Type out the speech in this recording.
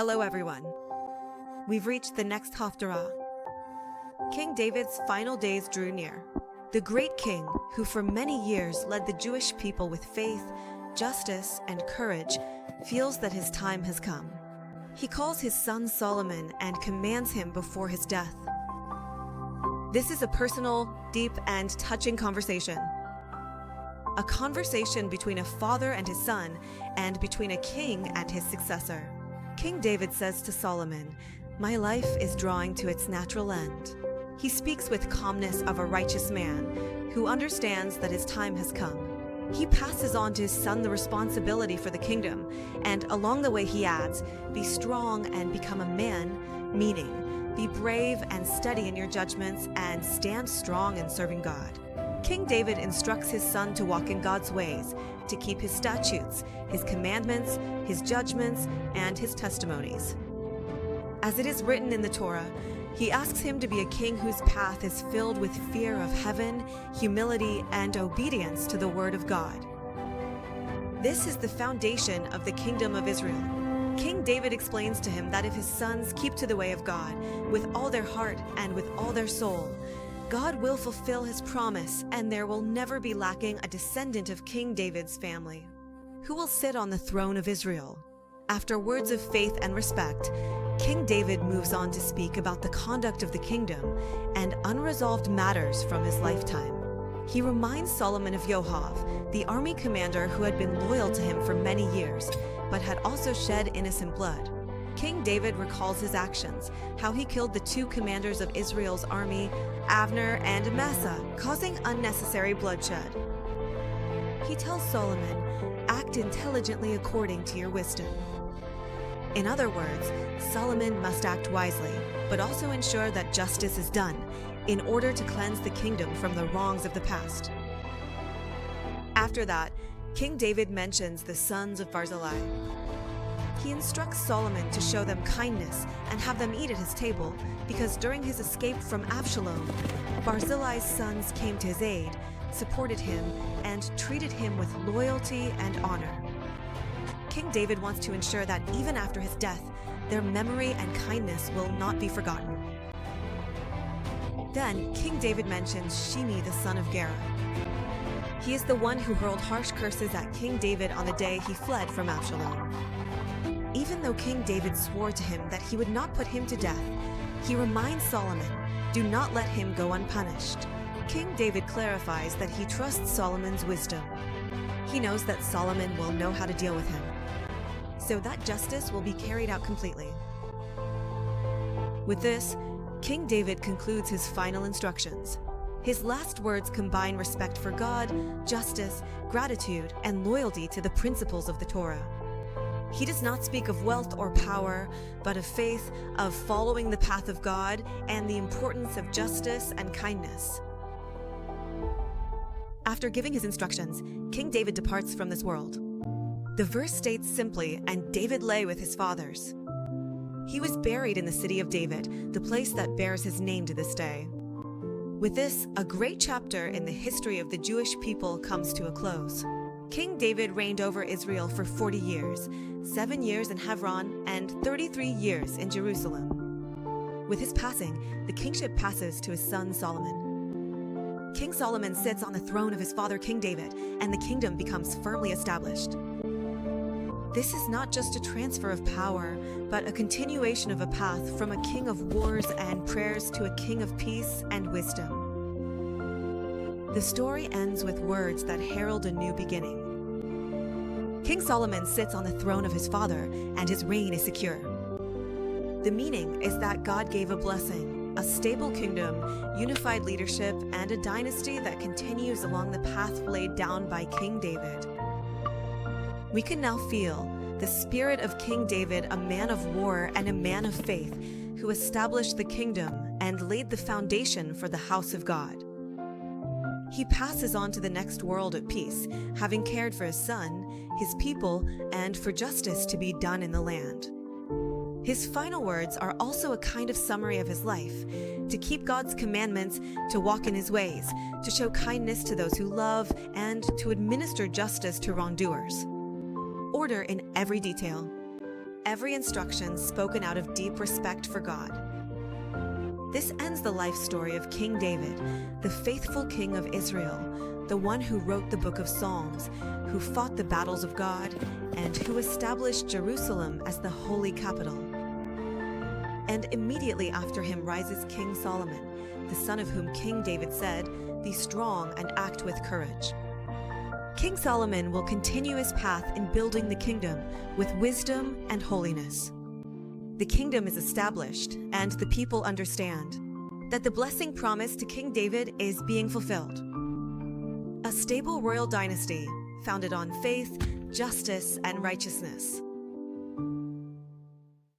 Hello everyone. We've reached the next Haftarah. King David's final days drew near. The great king, who for many years led the Jewish people with faith, justice, and courage, feels that his time has come. He calls his son Solomon and commands him before his death. This is a personal, deep, and touching conversation. A conversation between a father and his son, and between a king and his successor. King David says to Solomon, "My life is drawing to its natural end." He speaks with calmness of a righteous man who understands that his time has come. He passes on to his son the responsibility for the kingdom, and along the way he adds, "Be strong and become a man," meaning, be brave and steady in your judgments and stand strong in serving God. King David instructs his son to walk in God's ways, to keep his statutes, his commandments, his judgments, and his testimonies. As it is written in the Torah, he asks him to be a king whose path is filled with fear of heaven, humility, and obedience to the word of God. This is the foundation of the kingdom of Israel. King David explains to him that if his sons keep to the way of God, with all their heart and with all their soul, God will fulfill his promise, and there will never be lacking a descendant of King David's family, who will sit on the throne of Israel. After words of faith and respect, King David moves on to speak about the conduct of the kingdom and unresolved matters from his lifetime. He reminds Solomon of Yoav, the army commander who had been loyal to him for many years, but had also shed innocent blood. King David recalls his actions, how he killed the two commanders of Israel's army, Abner and Amasa, causing unnecessary bloodshed. He tells Solomon, "Act intelligently according to your wisdom." In other words, Solomon must act wisely, but also ensure that justice is done, in order to cleanse the kingdom from the wrongs of the past. After that, King David mentions the sons of Barzillai. He instructs Solomon to show them kindness and have them eat at his table, because during his escape from Absalom, Barzillai's sons came to his aid, supported him, and treated him with loyalty and honor. King David wants to ensure that even after his death, their memory and kindness will not be forgotten. Then, King David mentions Shimei, the son of Gera. He is the one who hurled harsh curses at King David on the day he fled from Absalom. Even though King David swore to him that he would not put him to death, he reminds Solomon, "Do not let him go unpunished." King David clarifies that he trusts Solomon's wisdom. He knows that Solomon will know how to deal with him, so that justice will be carried out completely. With this, King David concludes his final instructions. His last words combine respect for God, justice, gratitude, and loyalty to the principles of the Torah. He does not speak of wealth or power, but of faith, of following the path of God, and the importance of justice and kindness. After giving his instructions, King David departs from this world. The verse states simply, "And David lay with his fathers." He was buried in the city of David, the place that bears his name to this day. With this, a great chapter in the history of the Jewish people comes to a close. King David reigned over Israel for 40 years, 7 years in Hebron and 33 years in Jerusalem. With his passing, the kingship passes to his son Solomon. King Solomon sits on the throne of his father King David, and the kingdom becomes firmly established. This is not just a transfer of power, but a continuation of a path from a king of wars and prayers to a king of peace and wisdom. The story ends with words that herald a new beginning. King Solomon sits on the throne of his father, and his reign is secure. The meaning is that God gave a blessing, a stable kingdom, unified leadership, and a dynasty that continues along the path laid down by King David. We can now feel the spirit of King David, a man of war and a man of faith, who established the kingdom and laid the foundation for the house of God. He passes on to the next world at peace, having cared for his son, his people, and for justice to be done in the land. His final words are also a kind of summary of his life: to keep God's commandments, to walk in his ways, to show kindness to those who love, and to administer justice to wrongdoers. Order in every detail. every instruction spoken out of deep respect for God. This ends the life story of King David, the faithful king of Israel, the one who wrote the book of Psalms, who fought the battles of God, and who established Jerusalem as the holy capital. And immediately after him rises King Solomon, the son of whom King David said, "Be strong and act with courage." King Solomon will continue his path in building the kingdom with wisdom and holiness. The kingdom is established, and the people understand that the blessing promised to King David is being fulfilled. A stable royal dynasty founded on faith, justice, and righteousness.